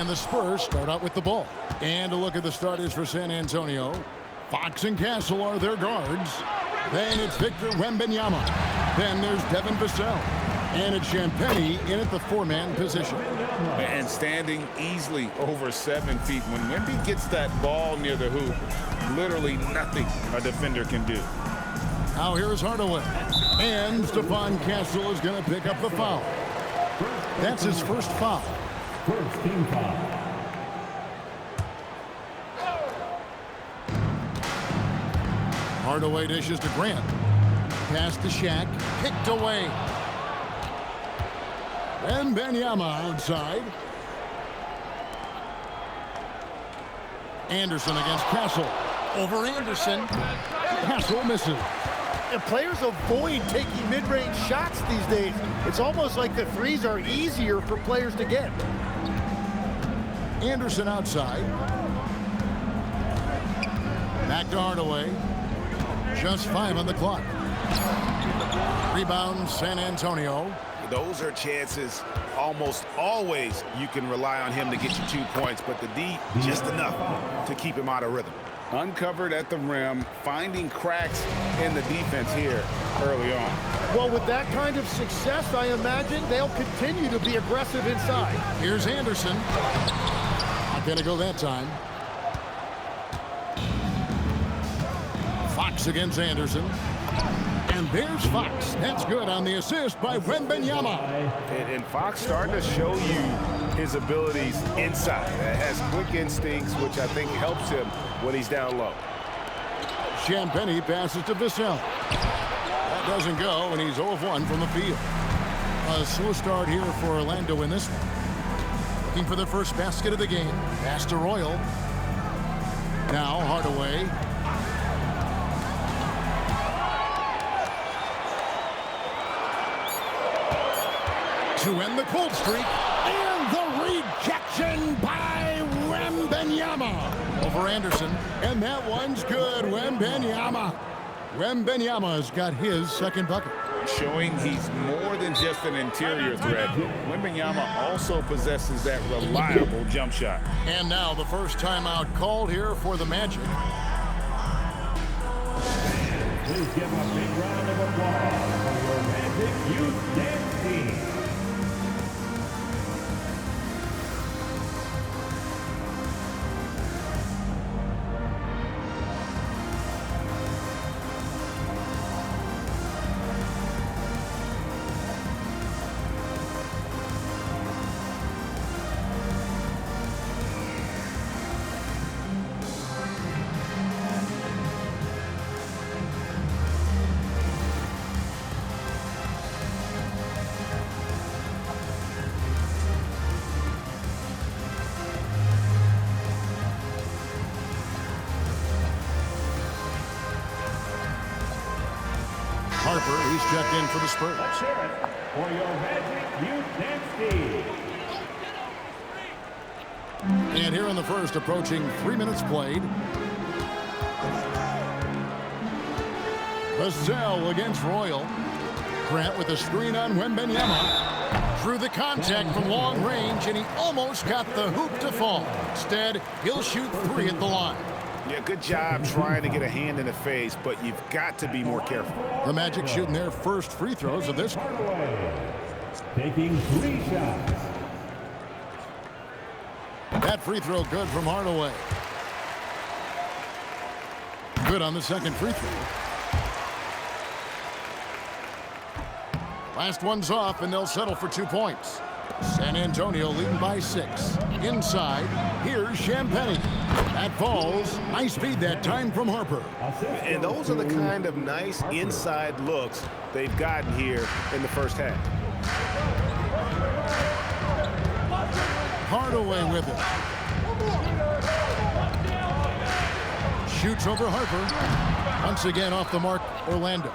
And the Spurs start out with the ball. And a look at the starters for San Antonio. Fox and Castle are their guards. Then it's Victor Wembanyama. Then there's Devin Vassell. And it's Champagnie in at the four-man position. And standing easily over 7 feet. When Wemby gets that ball near the hoop, literally nothing a defender can do. Now here's Hardaway. And Stephon Castle is going to pick up the foul. That's his first foul. First team foul. Hardaway dishes to Grant. Pass to Shaq. Picked away. Wembanyama outside. Anderson against Castle. Over Anderson. Castle misses. And players avoid taking mid-range shots these days. It's almost like the threes are easier for players to get. Anderson outside. Back to Hardaway. Just 5 on the clock. Rebound, San Antonio. Those are chances almost always you can rely on him to get you 2 points, but the D just enough to keep him out of rhythm. Uncovered at the rim, finding cracks in the defense here early on. Well, with that kind of success, I imagine they'll continue to be aggressive inside. Here's Anderson. Not going to go that time. Fox against Anderson. And there's Fox. That's good on the assist by Wembanyama. And Fox starting to show you his abilities inside. Has quick instincts, which I think helps him when he's down low. Champagnie passes to Vassell. That doesn't go, and he's 0 of 1 from the field. A slow start here for Orlando in this one. Looking for the first basket of the game. Pass to Royal. Now Hardaway. To end the cold streak. And the rejection by Wembanyama. Over Anderson. And that one's good. Wembanyama. Wembanyama's got his second bucket. Showing he's more than just an interior threat. Wembanyama also possesses that reliable jump shot. And now the first timeout called here for the Magic. Please give a big round of applause for your Magic Youth Dance Team. Harper, he's checked in for the Spurs. Let's hear it for your Magic Youth Dance Team. And here in the first, approaching 3 minutes played. Vassell against Royal. Grant with a screen on Wembanyama. Through the contact from long range, and he almost got the hoop to fall. Instead, he'll shoot 3 at the line. Yeah, good job trying to get a hand in the face, but you've got to be more careful. The Magic shooting their first free throws of this. Hardaway taking 3 shots. That free throw good from Hardaway. Good on the second free throw. Last one's off, and they'll settle for 2 points. San Antonio leading by 6. Inside, here's Champagnie. That falls. Nice feed that time from Harper. And those are the kind of nice inside looks they've gotten here in the first half. Hardaway with it. Shoots over Harper. Once again off the mark, Orlando.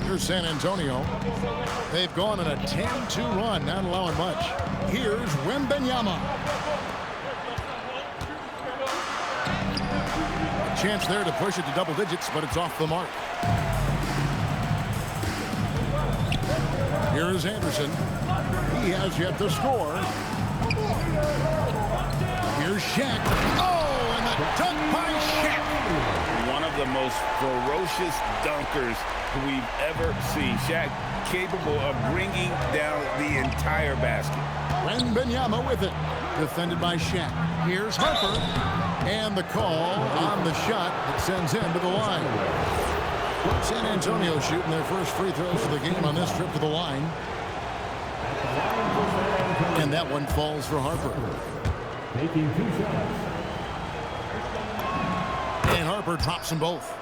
Here's San Antonio. They've gone on a 10-2 run, not allowing much. Here's Wembanyama. A chance there to push it to double digits, but it's off the mark. Here is Anderson. He has yet to score. Shaq. Oh, and the dunk by Shaq. One of the most ferocious dunkers we've ever seen. Shaq capable of bringing down the entire basket. Wembanyama with it. Defended by Shaq. Here's Harper. And the call on the shot that sends him to the line. San Antonio shooting their first free throws of the game on this trip to the line. And that one falls for Harper. Taking 2 shots. And Harper drops them both.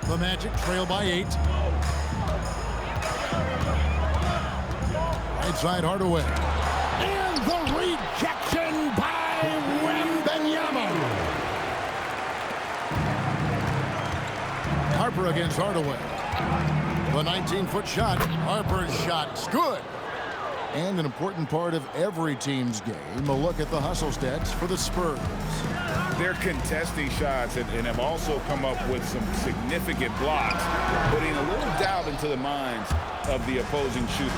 The Magic trail by 8. Right side Hardaway. And the rejection by Wembanyama. Harper against Hardaway. The 19-foot shot. Harper's shot's good. And an important part of every team's game, a look at the hustle stats for the Spurs. They're contesting shots and have also come up with some significant blocks, putting a little doubt into the minds of the opposing shooter.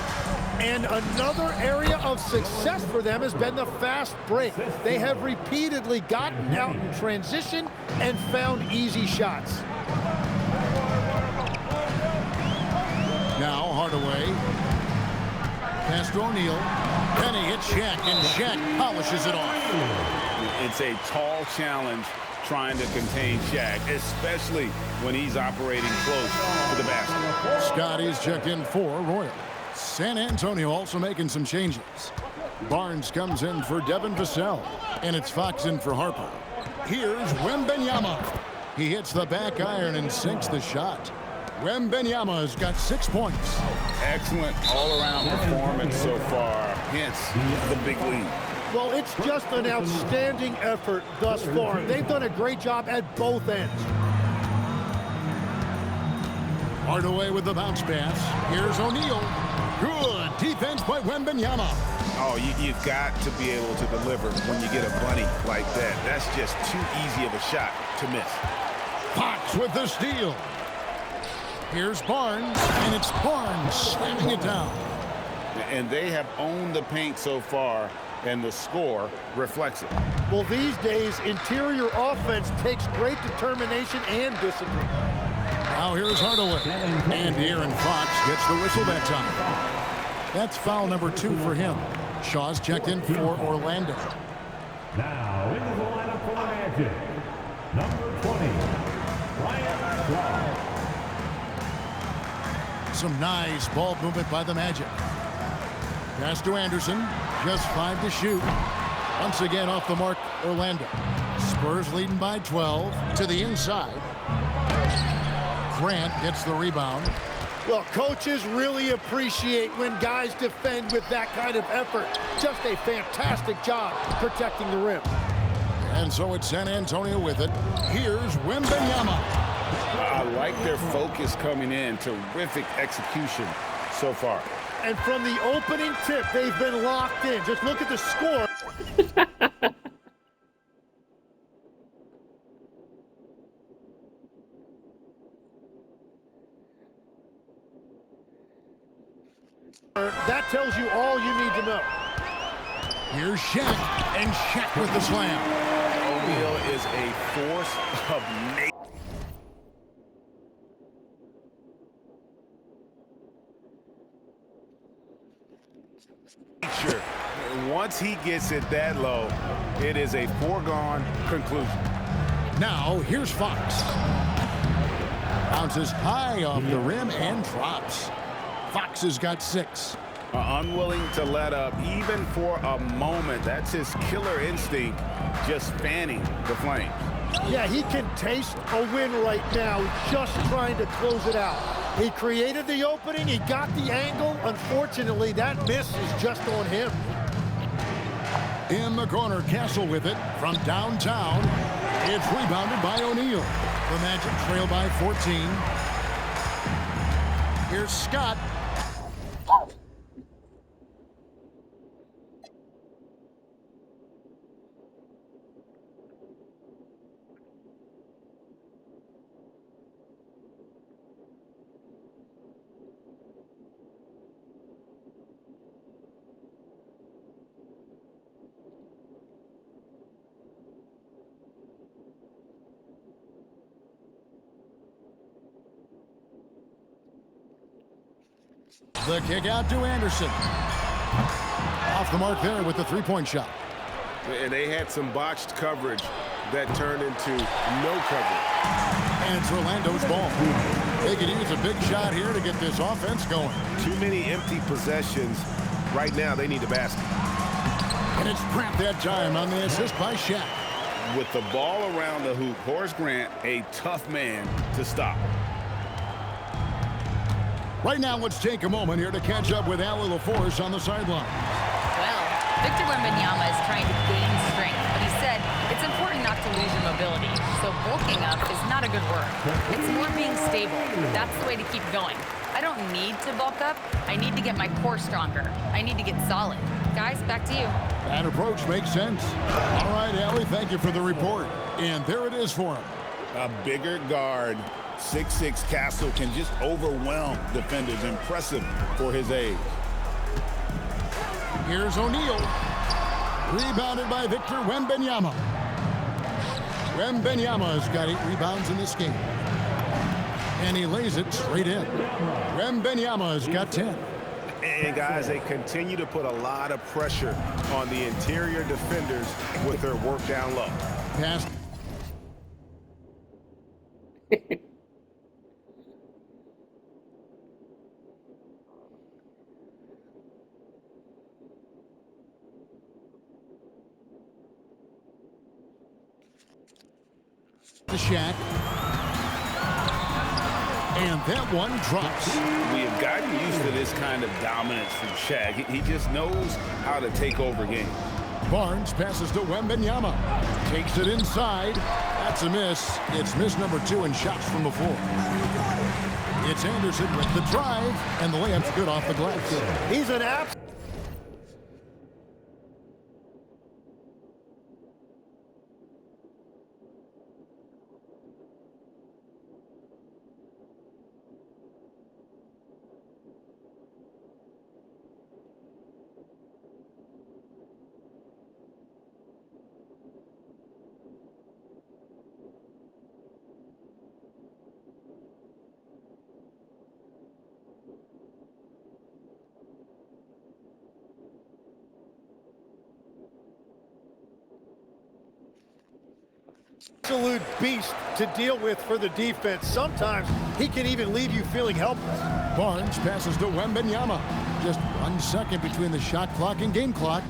And another area of success for them has been the fast break. They have repeatedly gotten out in transition and found easy shots. Now Hardaway. Pass to O'Neal. Penny hits Shaq, and Shaq polishes it off. It's a tall challenge trying to contain Shaq, especially when he's operating close to the basket. Scotty's checked in for Royal. San Antonio also making some changes. Barnes comes in for Devin Vassell, and it's Fox in for Harper. Here's Wembanyama. He hits the back iron and sinks the shot. Wembanyama has got 6 points. Excellent all-around performance so far, hence the big lead. Well, it's just an outstanding effort thus far. They've done a great job at both ends. Hardaway with the bounce pass. Here's O'Neal. Good defense by Wembanyama. Oh, you've got to be able to deliver when you get a bunny like that. That's just too easy of a shot to miss. Fox with the steal. Here's Barnes, and it's Barnes slamming it down. And they have owned the paint so far, and the score reflects it. Well, these days, interior offense takes great determination and discipline. Now here's Hardaway. And Aaron Fox gets the whistle that time. That's foul number 2 for him. Shaw's checked in for Orlando. Now into the lineup for the Magic. Number 20, Ryan Shaw. Some nice ball movement by the Magic. Pass to Anderson. Just 5 to shoot. Once again off the mark, Orlando. Spurs leading by 12 to the inside. Grant gets the rebound. Well, coaches really appreciate when guys defend with that kind of effort. Just a fantastic job protecting the rim. And so it's San Antonio with it. Here's Wembanyama. I like their focus coming in. Terrific execution so far. And from the opening tip, they've been locked in. Just look at the score. That tells you all you need to know. Here's Shaq, and Shaq with the slam. O'Neal is a force of nature. Once he gets it that low, it is a foregone conclusion. Now, here's Fox. Bounces high off the rim and drops. Fox has got 6. Unwilling to let up even for a moment. That's his killer instinct, just fanning the flames. Yeah, he can taste a win right now, just trying to close it out. He created the opening, he got the angle. Unfortunately, that miss is just on him. In the corner, Castle with it from downtown. It's rebounded by O'Neal. The Magic trail by 14. Here's Scott. The kick out to Anderson. Off the mark there with the three-point shot. And they had some botched coverage that turned into no coverage. And it's Orlando's ball. They could use a big shot here to get this offense going. Too many empty possessions. Right now, they need a basket. And it's Grant that time on the assist by Shaq. With the ball around the hoop, Horace Grant, a tough man to stop. Right now, let's take a moment here to catch up with Allie LaForce on the sideline. Well, Victor Wembanyama is trying to gain strength, but he said it's important not to lose your mobility. So bulking up is not a good word. It's more being stable. That's the way to keep going. I don't need to bulk up. I need to get my core stronger. I need to get solid. Guys, back to you. That approach makes sense. All right, Allie, thank you for the report. And there it is for him. A bigger guard, 6'6" Castle, can just overwhelm defenders. Impressive for his age. Here's O'Neal. Rebounded by Victor Wembanyama. Wembanyama's got 8 rebounds in this game. And he lays it straight in. Wembanyama's got 10. And guys, they continue to put a lot of pressure on the interior defenders with their work down low. Pass. To Shaq. And that one drops. We have gotten used to this kind of dominance from Shaq. He just knows how to take over games. Barnes passes to Wembanyama. Takes it inside. That's a miss. It's miss number 2 in shots from the floor. It's Anderson with the drive, and the layup's good off the glass. He's an absolute. Absolute beast to deal with for the defense. Sometimes he can even leave you feeling helpless. Barnes passes to Wembanyama. Just 1 second between the shot clock and game clock.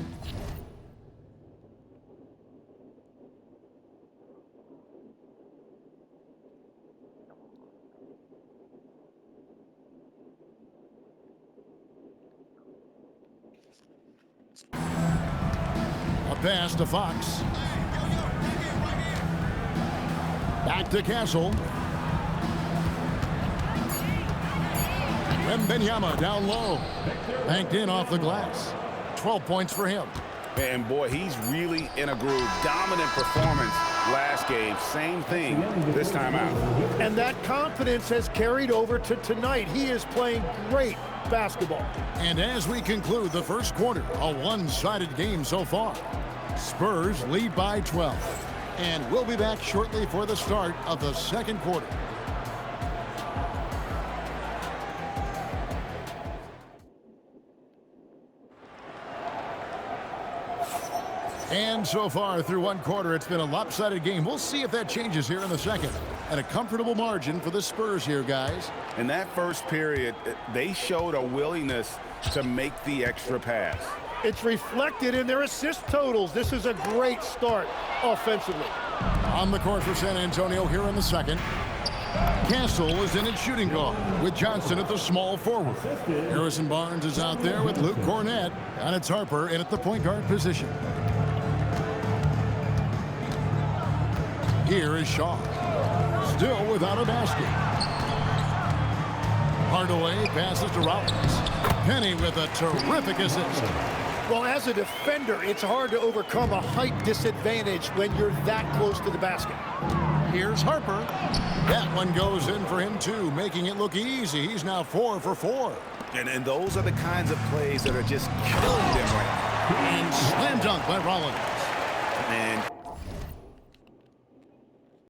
A pass to Fox. Back to Castle. Wembanyama down low. Banked in off the glass. 12 points for him. And boy, he's really in a groove. Dominant performance last game. Same thing this time out. And that confidence has carried over to tonight. He is playing great basketball. And as we conclude the first quarter, a one-sided game so far. Spurs lead by 12. And we'll be back shortly for the start of the second quarter. And so far through one quarter, it's been a lopsided game. We'll see if that changes here in the second. And a comfortable margin for the Spurs here, guys. In that first period, they showed a willingness to make the extra pass. It's reflected in their assist totals. This is a great start offensively. On the court for San Antonio here in the second. Castle is in at shooting guard with Johnson at the small forward. Harrison Barnes is out there with Luke Cornett, and it's Harper in at the point guard position. Here is Shaw, still without a basket. Hardaway passes to Rollins. Penny with a terrific assist. Well, as a defender, it's hard to overcome a height disadvantage when you're that close to the basket. Here's Harper. That one goes in for him, too, making it look easy. He's now 4 for 4. And those are the kinds of plays that are just killing them right now. And slam dunk by Rollins. And